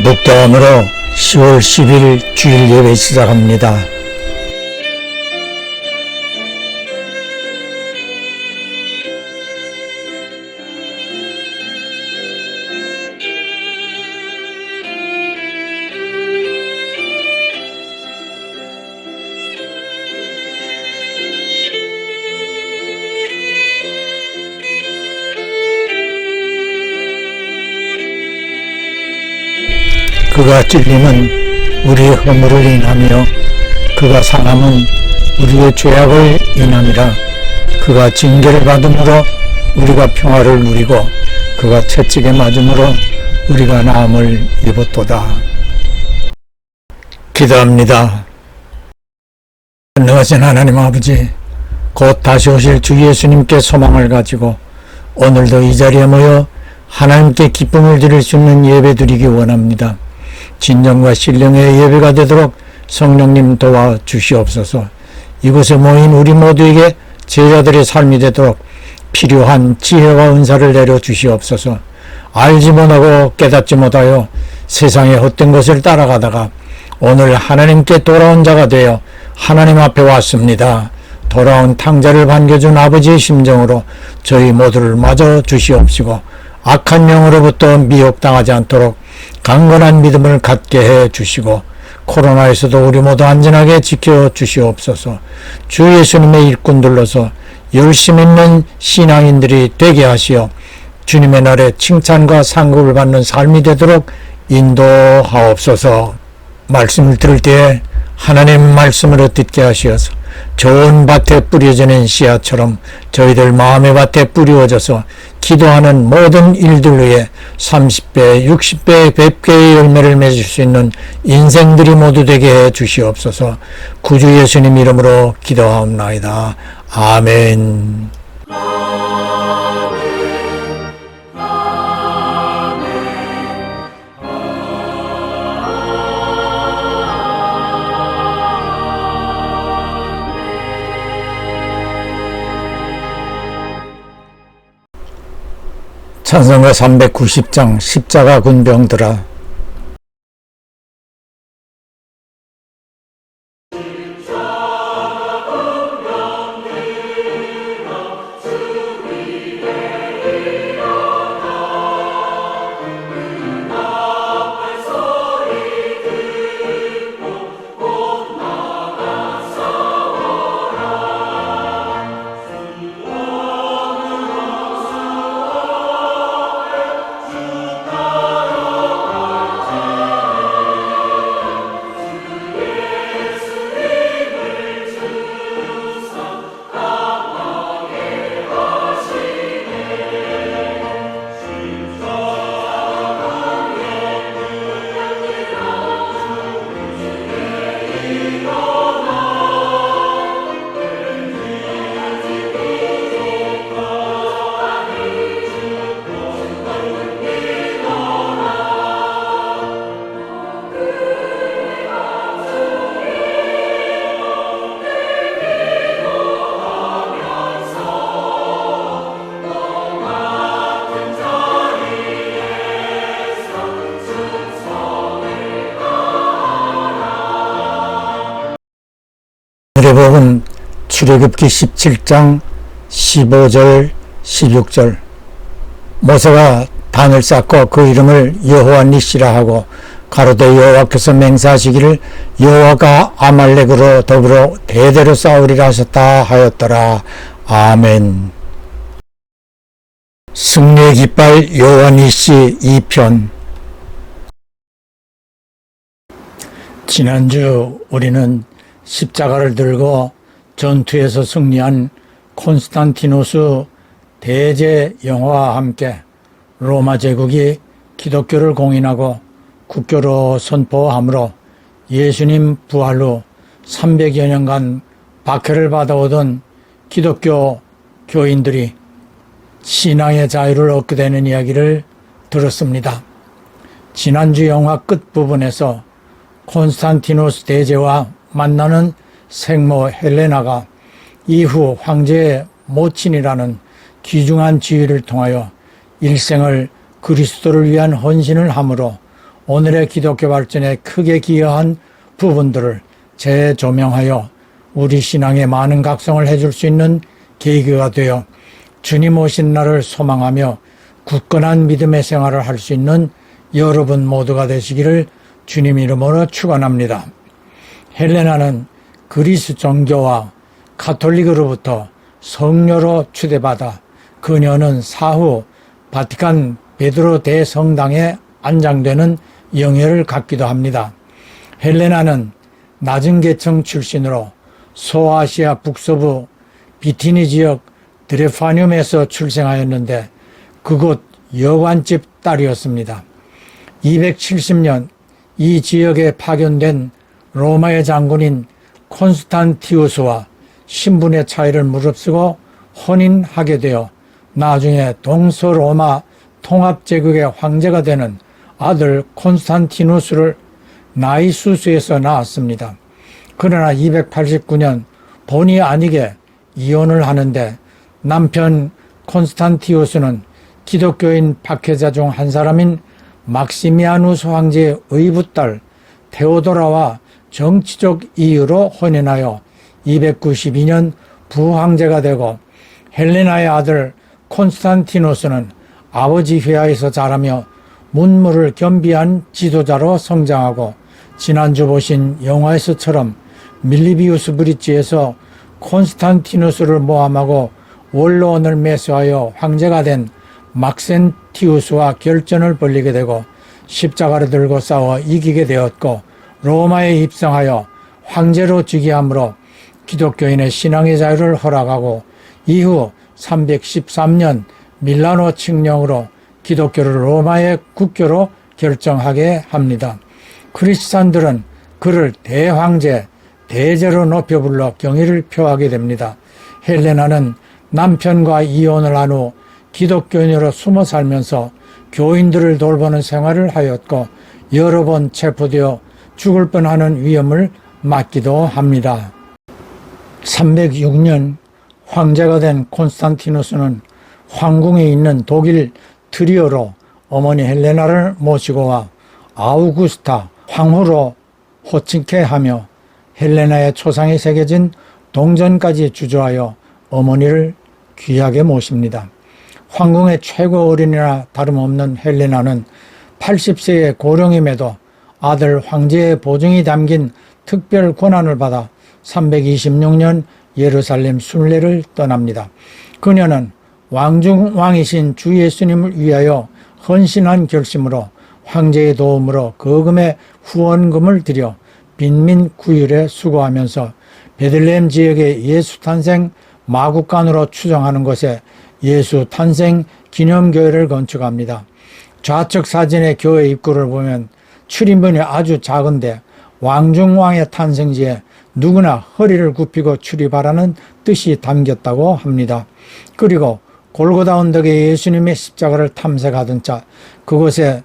목다음으로 10월 10일 주일 예배 시작합니다. 그가 찔림은 우리의 허물을 인하며 그가 상함은 우리의 죄악을 인함이라. 그가 징계를 받음으로 우리가 평화를 누리고 그가 채찍에 맞음으로 우리가 나음을 입었도다. 기도합니다. 전능하신 하나님 아버지, 곧 다시 오실 주 예수님께 소망을 가지고 오늘도 이 자리에 모여 하나님께 기쁨을 드릴 수 있는 예배 드리기 원합니다. 진정과 신령의 예배가 되도록 성령님 도와주시옵소서. 이곳에 모인 우리 모두에게 제자들의 삶이 되도록 필요한 지혜와 은사를 내려주시옵소서. 알지 못하고 깨닫지 못하여 세상의 헛된 것을 따라가다가 오늘 하나님께 돌아온 자가 되어 하나님 앞에 왔습니다. 돌아온 탕자를 반겨준 아버지의 심정으로 저희 모두를 맞아 주시옵시고 악한 영으로부터 미혹당하지 않도록 강건한 믿음을 갖게 해 주시고 코로나에서도 우리 모두 안전하게 지켜 주시옵소서. 주 예수님의 일꾼들로서 열심 있는 신앙인들이 되게 하시어 주님의 날에 칭찬과 상급을 받는 삶이 되도록 인도하옵소서. 말씀을 들을 때에 하나님 말씀으로 듣게 하시어서 좋은 밭에 뿌려지는 씨앗처럼 저희들 마음의 밭에 뿌려져서 기도하는 모든 일들 위에 30배, 60배, 100개의 열매를 맺을 수 있는 인생들이 모두 되게 해 주시옵소서. 구주 예수님 이름으로 기도하옵나이다. 아멘. 찬송가 390장 십자가 군병들아. 오늘의 복은 출애굽기 17장 15절 16절. 모세가 단을 쌓고 그 이름을 여호와 니시라 하고 가로되 여호와께서 맹세하시기를 여호와가 아말렉으로 더불어 대대로 싸우리라 하셨다 하였더라. 아멘. 승리의 깃발 여호와 니시 2편. 지난주 우리는 십자가를 들고 전투에서 승리한 콘스탄티노스 대제 영화와 함께 로마 제국이 기독교를 공인하고 국교로 선포함으로 예수님 부활 후 300여 년간 박해를 받아오던 기독교 교인들이 신앙의 자유를 얻게 되는 이야기를 들었습니다. 지난주 영화 끝부분에서 콘스탄티노스 대제와 만나는 생모 헬레나가 이후 황제의 모친이라는 귀중한 지위를 통하여 일생을 그리스도를 위한 헌신을 함으로 오늘의 기독교 발전에 크게 기여한 부분들을 재조명하여 우리 신앙에 많은 각성을 해줄 수 있는 계기가 되어 주님 오신 날을 소망하며 굳건한 믿음의 생활을 할 수 있는 여러분 모두가 되시기를 주님 이름으로 축원합니다. 헬레나는 그리스 종교와 가톨릭으로부터 성녀로 추대받아 그녀는 사후 바티칸 베드로 대성당에 안장되는 영예를 갖기도 합니다. 헬레나는 낮은 계층 출신으로 소아시아 북서부 비티니 지역 드레파늄에서 출생하였는데 그곳 여관집 딸이었습니다. 270년 이 지역에 파견된 로마의 장군인 콘스탄티우스와 신분의 차이를 무릅쓰고 혼인하게 되어 나중에 동서로마 통합제국의 황제가 되는 아들 콘스탄티누스를 나이수스에서 낳았습니다. 그러나 289년 본의 아니게 이혼을 하는데 남편 콘스탄티우스는 기독교인 박해자 중 한 사람인 막시미아누스 황제의 의붓딸 테오도라와 정치적 이유로 혼인하여 292년 부황제가 되고 헬레나의 아들 콘스탄티누스는 아버지 휘하에서 자라며 문무를 겸비한 지도자로 성장하고 지난주 보신 영화에서처럼 밀리비우스 브릿지에서 콘스탄티누스를 모함하고 원로원을 매수하여 황제가 된 막센티우스와 결전을 벌이게 되고 십자가를 들고 싸워 이기게 되었고 로마에 입성하여 황제로 즉위함으로 기독교인의 신앙의 자유를 허락하고 이후 313년 밀라노 칙령으로 기독교를 로마의 국교로 결정하게 합니다. 크리스찬들은 그를 대황제, 대제로 높여 불러 경의를 표하게 됩니다. 헬레나는 남편과 이혼을 한 후 기독교인으로 숨어 살면서 교인들을 돌보는 생활을 하였고 여러 번 체포되어 죽을 뻔하는 위험을 맞기도 합니다. 306년 황제가 된 콘스탄티누스는 황궁에 있는 독일 트리오로 어머니 헬레나를 모시고 와 아우구스타 황후로 호칭케 하며 헬레나의 초상이 새겨진 동전까지 주저하여 어머니를 귀하게 모십니다. 황궁의 최고 어린이나 다름없는 헬레나는 80세의 고령임에도 아들 황제의 보증이 담긴 특별 권한을 받아 326년 예루살렘 순례를 떠납니다. 그녀는 왕중왕이신 주 예수님을 위하여 헌신한 결심으로 황제의 도움으로 거금의 후원금을 들여 빈민 구휼에 수고하면서 베들레헴 지역의 예수 탄생 마국간으로 추정하는 곳에 예수 탄생 기념교회를 건축합니다. 좌측 사진의 교회 입구를 보면 출입문이 아주 작은데 왕중왕의 탄생지에 누구나 허리를 굽히고 출입하라는 뜻이 담겼다고 합니다. 그리고 골고다 언덕에 예수님의 십자가를 탐색하던 자 그곳에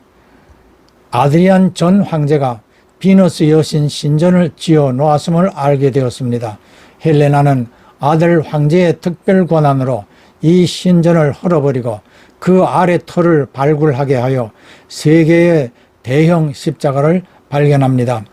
아드리안 전 황제가 비너스 여신 신전을 지어 놓았음을 알게 되었습니다. 헬레나는 아들 황제의 특별 권한으로 이 신전을 헐어버리고 그 아래 터를 발굴하게 하여 세 개의 대형 십자가를 발견합니다.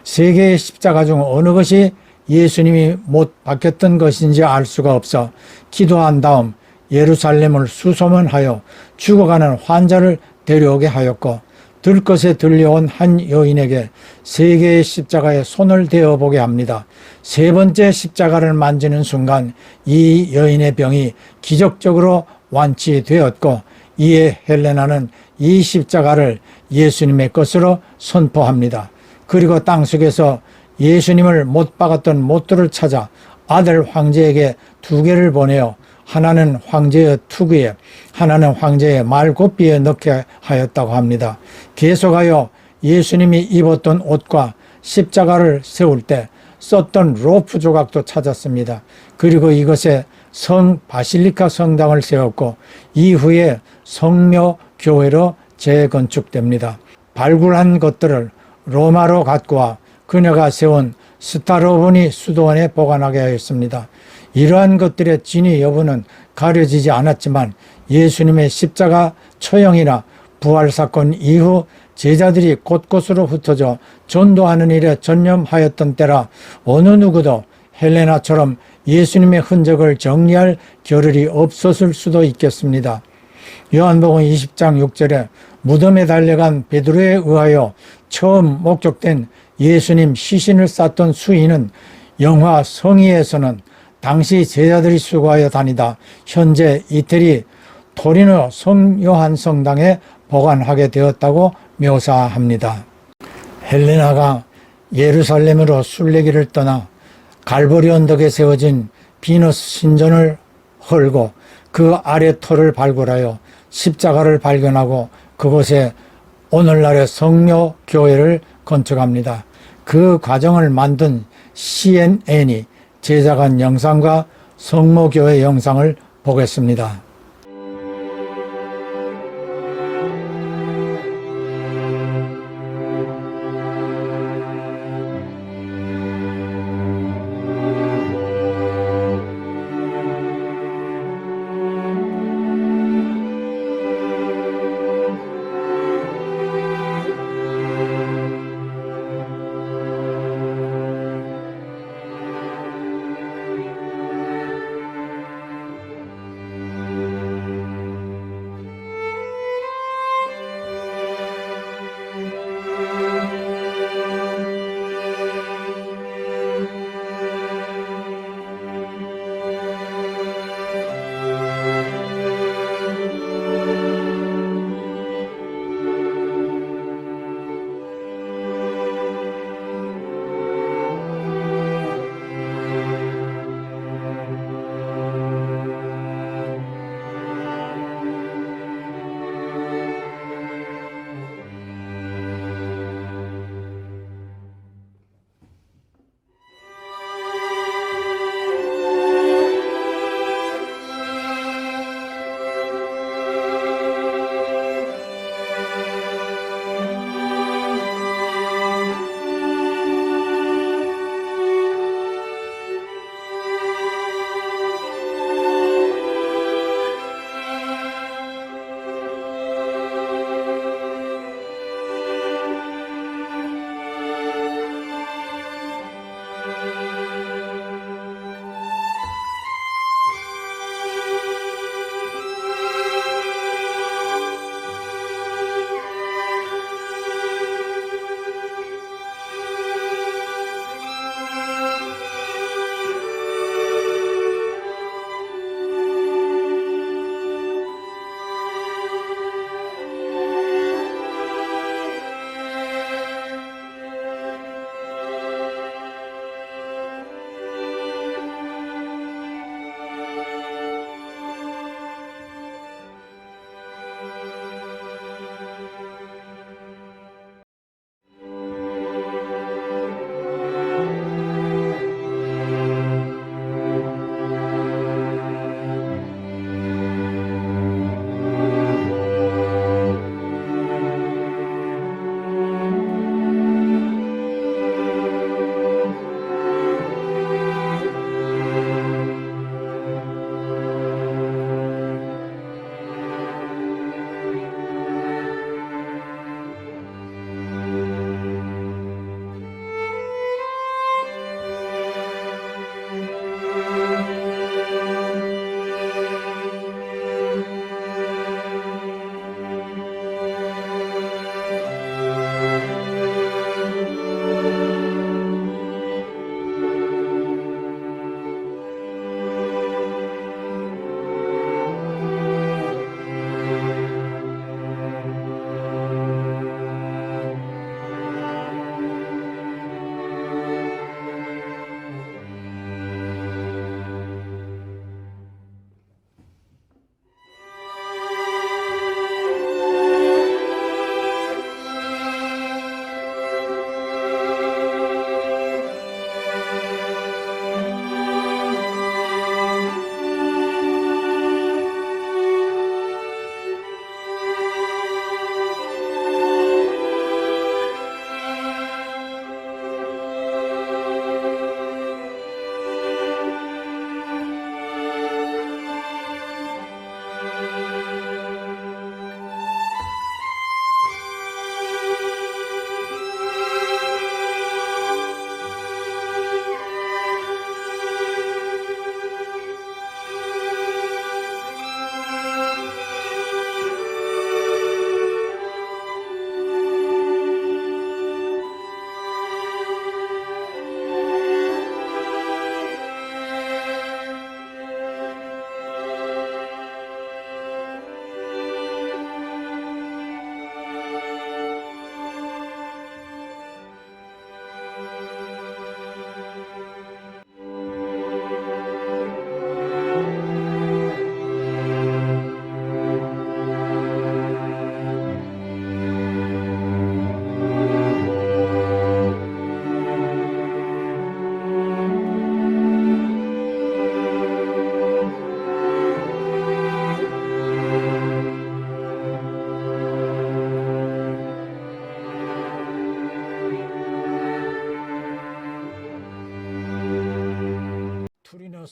세 개의 십자가 중 어느 것이 예수님이 못 박혔던 것인지 알 수가 없어 기도한 다음 예루살렘을 수소문하여 죽어가는 환자를 데려오게 하였고 들것에 들려온 한 여인에게 세 개의 십자가에 손을 대어보게 합니다. 세 번째 십자가를 만지는 순간 이 여인의 병이 기적적으로 완치되었고 이에 헬레나는 이 십자가를 예수님의 것으로 선포합니다. 그리고 땅속에서 예수님을 못 박았던 못들을 찾아 아들 황제에게 두 개를 보내어 하나는 황제의 투구에 하나는 황제의 말굽비에 넣게 하였다고 합니다. 계속하여 예수님이 입었던 옷과 십자가를 세울 때 썼던 로프 조각도 찾았습니다. 그리고 이것에 성 바실리카 성당을 세웠고 이후에 성묘 교회로 재건축됩니다. 발굴한 것들을 로마로 갖고 와 그녀가 세운 스타로보니 수도원에 보관하게 하였습니다. 이러한 것들의 진위 여부는 가려지지 않았지만 예수님의 십자가 처형이나 부활사건 이후 제자들이 곳곳으로 흩어져 전도하는 일에 전념하였던 때라 어느 누구도 헬레나처럼 예수님의 흔적을 정리할 겨를이 없었을 수도 있겠습니다. 요한복음 20장 6절에 무덤에 달려간 베드로에 의하여 처음 목격된 예수님 시신을 쌌던 수인은 영화 성의에서는 당시 제자들이 수고하여 다니다 현재 이태리 토리노 성요한 성당에 보관하게 되었다고 묘사합니다. 헬레나가 예루살렘으로 순례길을 떠나 갈보리 언덕에 세워진 비너스 신전을 헐고 그 아래 터를 발굴하여 십자가를 발견하고 그곳에 오늘날의 성묘교회를 건축합니다. 그 과정을 만든 CNN이 제작한 영상과 성모교회 영상을 보겠습니다.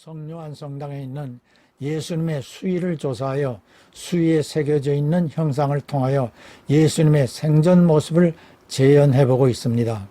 성요한 성당에 있는 예수님의 수위를 조사하여 수위에 새겨져 있는 형상을 통하여 예수님의 생전 모습을 재현해보고 있습니다.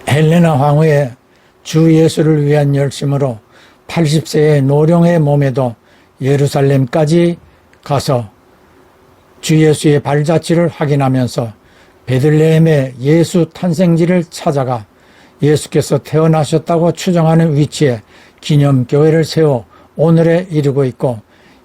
헬레나 황후의 주 예수를 위한 열심으로 80세의 노령의 몸에도 예루살렘까지 가서 주 예수의 발자취를 확인하면서 베들레헴의 예수 탄생지를 찾아가 예수께서 태어나셨다고 추정하는 위치에 기념교회를 세워 오늘에 이르고 있고,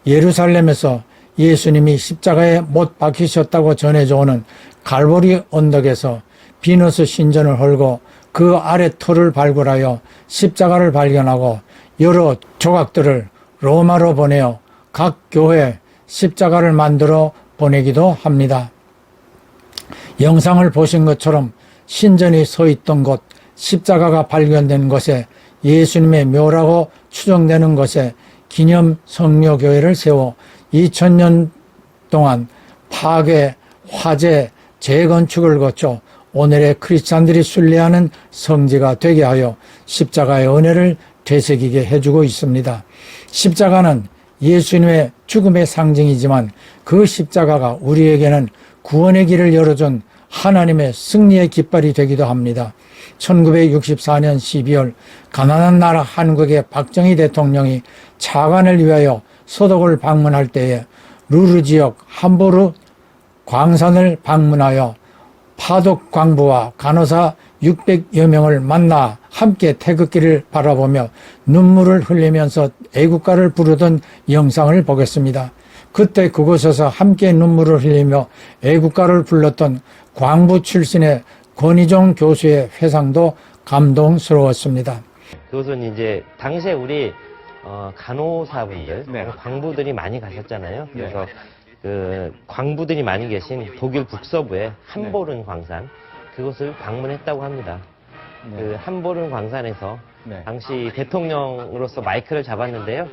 예루살렘에서 예수님이 십자가에 못 박히셨다고 전해져 오는 갈보리 언덕에서 비너스 신전을 헐고 그 아래 터를 발굴하여 십자가를 발견하고 여러 조각들을 로마로 보내어 각 교회에 십자가를 만들어 보내기도 합니다. 영상을 보신 것처럼 신전이 서 있던 곳, 십자가가 발견된 곳에 예수님의 묘라고 추정되는 곳에 기념 성묘교회를 세워 2000년 동안 파괴, 화재, 재건축을 거쳐 오늘의 크리스찬들이 순례하는 성지가 되게 하여 십자가의 은혜를 되새기게 해주고 있습니다. 십자가는 예수님의 죽음의 상징이지만 그 십자가가 우리에게는 구원의 길을 열어준 하나님의 승리의 깃발이 되기도 합니다. 1964년 12월 가난한 나라 한국의 박정희 대통령이 차관을 위하여 서독을 방문할 때에 루르 지역 함보르 광산을 방문하여 파독 광부와 간호사 600여 명을 만나 함께 태극기를 바라보며 눈물을 흘리면서 애국가를 부르던 영상을 보겠습니다. 그때 그곳에서 함께 눈물을 흘리며 애국가를 불렀던 광부 출신의 권희종 교수의 회상도 감동스러웠습니다. 그것은 이제 당시에 우리 간호사분들, 광부들이 많이 가셨잖아요. 그래서 그 광부들이 많이 계신 독일 북서부의 함보른 광산, 그곳을 방문했다고 합니다. 그 함보른 광산에서 당시 대통령으로서 마이크를 잡았는데요.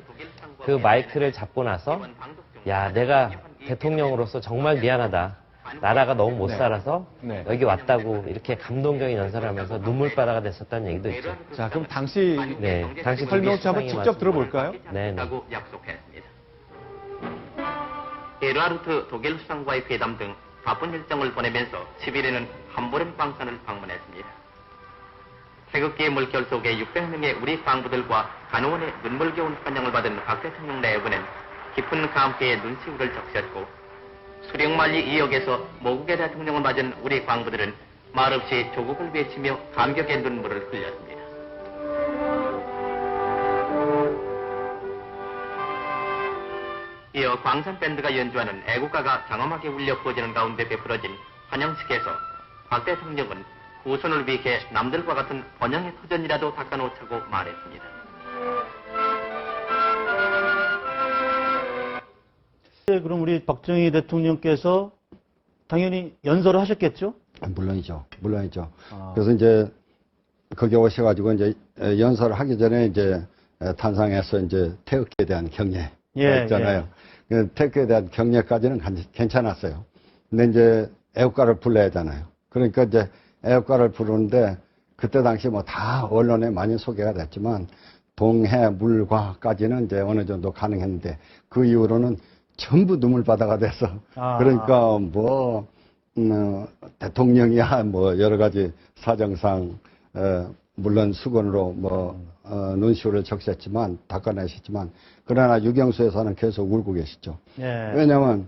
그 마이크를 잡고 나서 야, 내가 대통령으로서 정말 미안하다. 나라가 너무 못 살아서 여기 왔다고 이렇게 감동적인 연설을 하면서 눈물바다가 됐었다는 얘기도 있죠. 자, 그럼 당시 설명 좀 한번 직접 들어볼까요? 네. 에르하르트 독일 수상과의 회담 등 바쁜 일정을 보내면서 10일에는 함보른 광산을 방문했습니다. 태극기의 물결 속에 600명의 우리 광부들과 간호원의 눈물겨운 환영을 받은 박 대통령 내부는 깊은 감회의 눈시울을 적셨고, 수령만리 2역에서 모국의 대통령을 맞은 우리 광부들은 말없이 조국을 외치며 감격의 눈물을 흘렸습니다. 이어 광산밴드가 연주하는 애국가가 장엄하게 울려 퍼지는 가운데 베풀어진 환영식에서 박 대통령은 후손을 위해 남들과 같은 번영의 터전이라도 닦아놓자고 말했습니다. 그럼 우리 박정희 대통령께서 당연히 연설을 하셨겠죠? 물론이죠. 물론이죠. 아. 그래서 이제 거기 오셔가지고 이제 연설을 하기 전에 이제 탄상에서 이제 태극기에 대한 경례 있잖아요. 그 태극기에 대한 경례까지는 괜찮았어요. 근데 이제 애국가를 불러야 하잖아요. 그러니까 이제 애국가를 부르는데 그때 당시 뭐 다 언론에 많이 소개가 됐지만 동해 물과까지는 이제 어느 정도 가능했는데 그 이후로는 전부 눈물바다가 돼서 그러니까 뭐 대통령이야 뭐 여러 가지 사정상 물론 수건으로 뭐 눈시울을 적셨지만 닦아내셨지만 그러나 유경수에서는 계속 울고 계시죠. 예. 왜냐하면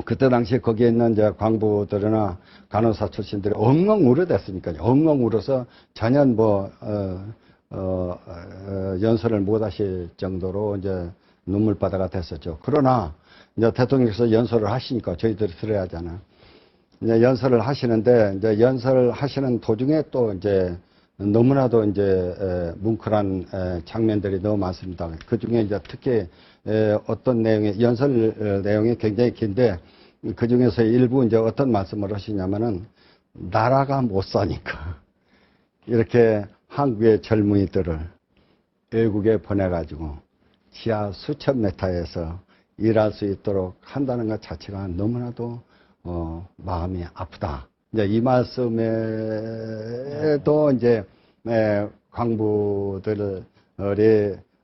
그때 당시에 거기에 있는 이제 광부들이나 간호사 출신들이 엉엉 울어댔으니까요. 엉엉 울어서 전혀 뭐 연설을 못하실 정도로 이제 눈물바다가 됐었죠. 그러나 이제 대통령께서 연설을 하시니까 저희들이 들어야 하잖아요. 이제 연설을 하시는데 이제 연설을 하시는 도중에 또 이제 너무나도 이제 뭉클한 장면들이 너무 많습니다. 그 중에 이제 특히 어떤 내용의 연설 내용이 굉장히 긴데 그 중에서 일부 이제 어떤 말씀을 하시냐면은 나라가 못 사니까 이렇게 한국의 젊은이들을 외국에 보내가지고 지하 수천 미터에서 일할 수 있도록 한다는 것 자체가 너무나도 마음이 아프다. 이제 이 말씀에도 이제 광부들이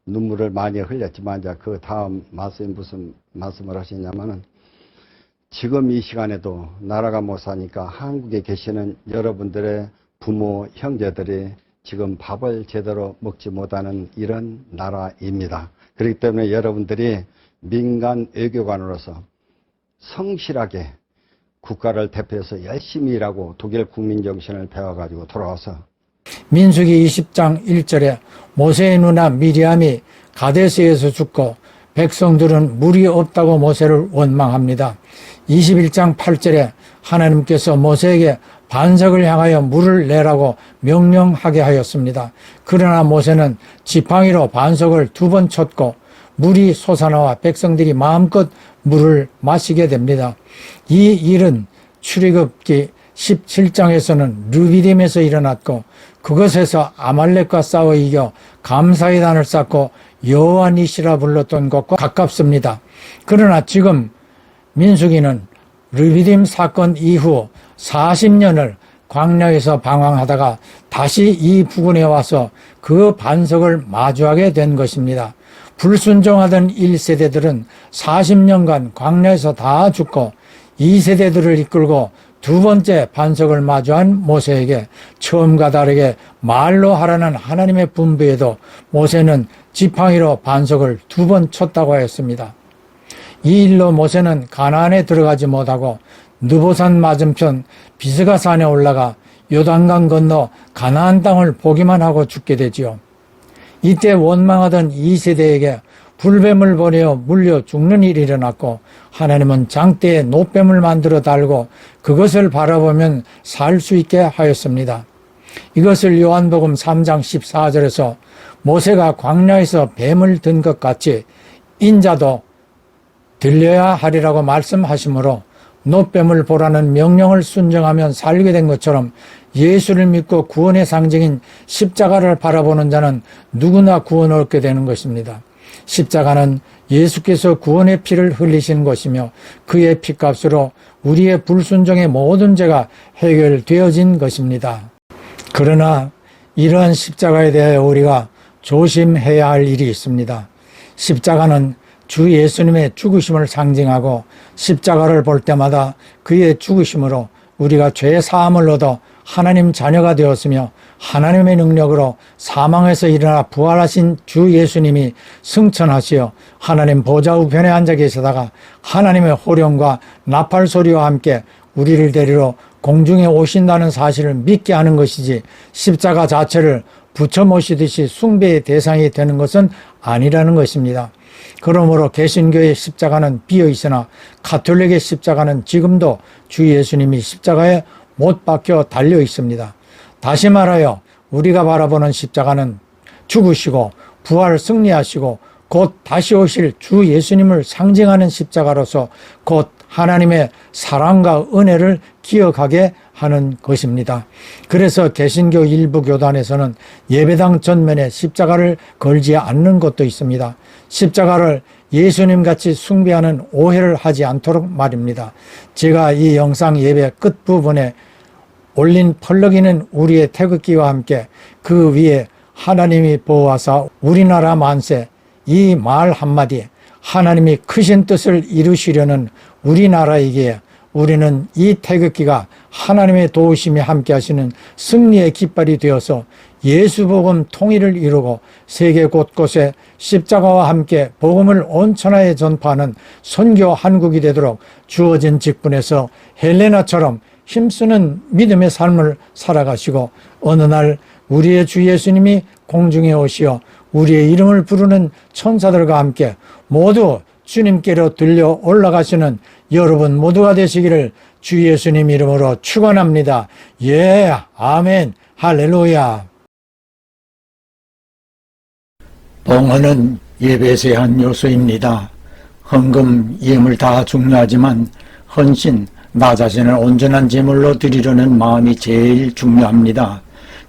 눈물을 많이 흘렸지만 이제 그 다음 말씀이 무슨 말씀을 하시냐면은 지금 이 시간에도 나라가 못 사니까 한국에 계시는 여러분들의 부모, 형제들이 지금 밥을 제대로 먹지 못하는 이런 나라입니다. 그렇기 때문에 여러분들이 민간 외교관으로서 성실하게 국가를 대표해서 열심히 일하고 독일 국민정신을 배워가지고 돌아와서 민수기 20장 1절에 모세의 누나 미리암이 가데스에서 죽고 백성들은 물이 없다고 모세를 원망합니다. 21장 8절에 하나님께서 모세에게 반석을 향하여 물을 내라고 명령하게 하였습니다. 그러나 모세는 지팡이로 반석을 2번 쳤고 물이 솟아나와 백성들이 마음껏 물을 마시게 됩니다. 이 일은 출애굽기 17장에서는 르비딤에서 일어났고 그것에서 아말렉과 싸워 이겨 감사의 단을 쌓고 여호와 니시라 불렀던 것과 가깝습니다. 그러나 지금 민수기는 르비딤 사건 이후 40년을 광야에서 방황하다가 다시 이 부근에 와서 그 반석을 마주하게 된 것입니다. 불순종하던 1세대들은 40년간 광야에서 다 죽고 2세대들을 이끌고 두 번째 반석을 마주한 모세에게 처음과 다르게 말로 하라는 하나님의 분부에도 모세는 지팡이로 반석을 2번 쳤다고 하였습니다. 이 일로 모세는 가나안에 들어가지 못하고 느보산 맞은편 비스가산에 올라가 요단강 건너 가나안 땅을 보기만 하고 죽게 되지요. 이때 원망하던 2세대에게 불뱀을 보내어 물려 죽는 일이 일어났고 하나님은 장대에 노뱀을 만들어 달고 그것을 바라보면 살 수 있게 하였습니다. 이것을 요한복음 3장 14절에서 모세가 광야에서 뱀을 든 것 같이 인자도 들려야 하리라고 말씀하시므로 노뱀을 보라는 명령을 순종하면 살게 된 것처럼 예수를 믿고 구원의 상징인 십자가를 바라보는 자는 누구나 구원을 얻게 되는 것입니다. 십자가는 예수께서 구원의 피를 흘리신 것이며 그의 피값으로 우리의 불순종의 모든 죄가 해결되어진 것입니다. 그러나 이러한 십자가에 대하여 우리가 조심해야 할 일이 있습니다. 십자가는 주 예수님의 죽으심을 상징하고 십자가를 볼 때마다 그의 죽으심으로 우리가 죄 사함을 얻어 하나님 자녀가 되었으며 하나님의 능력으로 사망에서 일어나 부활하신 주 예수님이 승천하시어 하나님 보좌 우편에 앉아 계시다가 하나님의 호령과 나팔 소리와 함께 우리를 데리러 공중에 오신다는 사실을 믿게 하는 것이지 십자가 자체를 부처 모시듯이 숭배의 대상이 되는 것은 아니라는 것입니다. 그러므로 개신교의 십자가는 비어 있으나 가톨릭의 십자가는 지금도 주 예수님이 십자가에 못 박혀 달려 있습니다. 다시 말하여 우리가 바라보는 십자가는 죽으시고 부활 승리하시고 곧 다시 오실 주 예수님을 상징하는 십자가로서 곧 하나님의 사랑과 은혜를 기억하게 하는 것입니다. 그래서 개신교 일부 교단에서는 예배당 전면에 십자가를 걸지 않는 것도 있습니다. 십자가를 예수님같이 숭배하는 오해를 하지 않도록 말입니다. 제가 이 영상 예배 끝부분에 올린 펄럭이는 우리의 태극기와 함께 그 위에 하나님이 보호하사 우리나라 만세, 이 말 한마디, 하나님이 크신 뜻을 이루시려는 우리나라이기에 우리는 이 태극기가 하나님의 도우심이 함께 하시는 승리의 깃발이 되어서 예수복음 통일을 이루고 세계 곳곳에 십자가와 함께 복음을 온 천하에 전파하는 선교 한국이 되도록 주어진 직분에서 헬레나처럼 힘쓰는 믿음의 삶을 살아가시고 어느 날 우리의 주 예수님이 공중에 오시어 우리의 이름을 부르는 천사들과 함께 모두 주님께로 들려 올라가시는 여러분 모두가 되시기를 주 예수님 이름으로 축원합니다. 예, 아멘, 할렐루야. 봉헌은 예배의 한 요소입니다. 헌금, 예물 다 중요하지만 헌신, 나 자신을 온전한 제물로 드리려는 마음이 제일 중요합니다.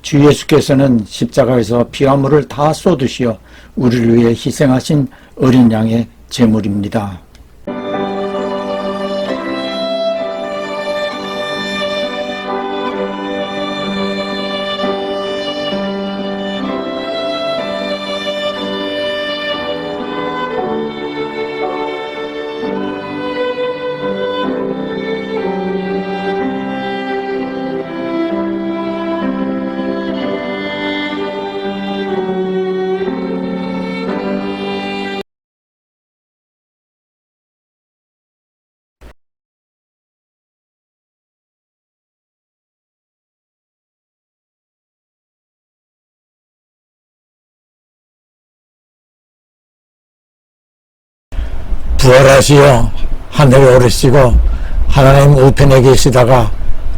주 예수께서는 십자가에서 피와 물을 다 쏟으시어 우리를 위해 희생하신 어린 양의 제물입니다. 부활하시어 하늘에 오르시고 하나님 우편에 계시다가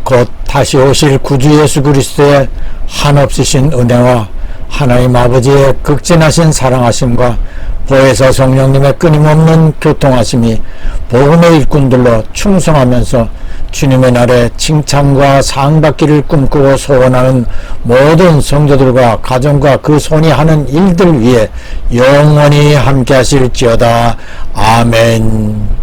곧 다시 오실 구주 예수 그리스도의 한없으신 은혜와 하나님 아버지의 극진하신 사랑하심과 보혜사 성령님의 끊임없는 교통하심이 복음의 일꾼들로 충성하면서 주님의 날에 칭찬과 상받기를 꿈꾸고 소원하는 모든 성도들과 가정과 그 손이 하는 일들 위에 영원히 함께 하실지어다. 아멘.